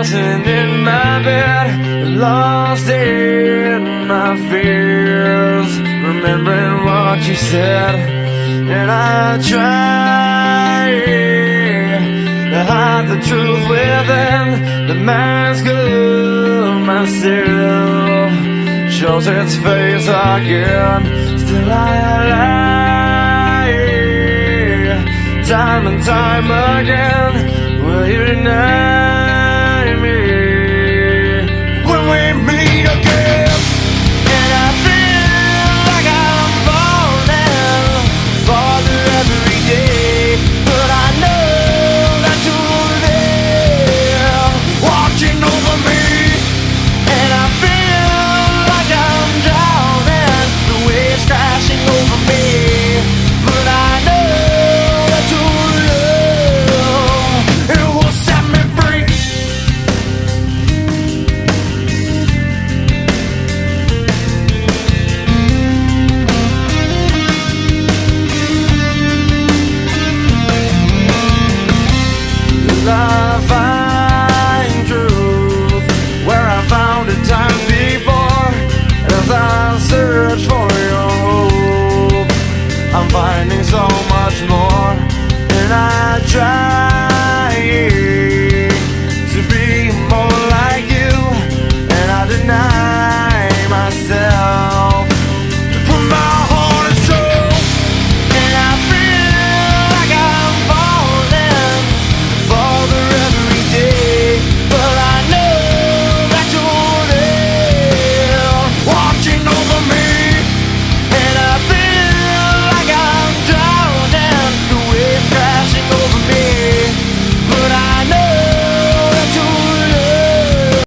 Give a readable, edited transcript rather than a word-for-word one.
tossing in my bed, lost in my fears, remembering what you said. And I try to hide the truth within the mask of myself, shows its face again. Still I lie, time and time again. Will you deny me when we meet again? And I feel like I'm falling farther every day, but I know that you're there watching over me. And I feel like I'm drowning, the waves crashing over me, but I know that your love, it will set me free. Love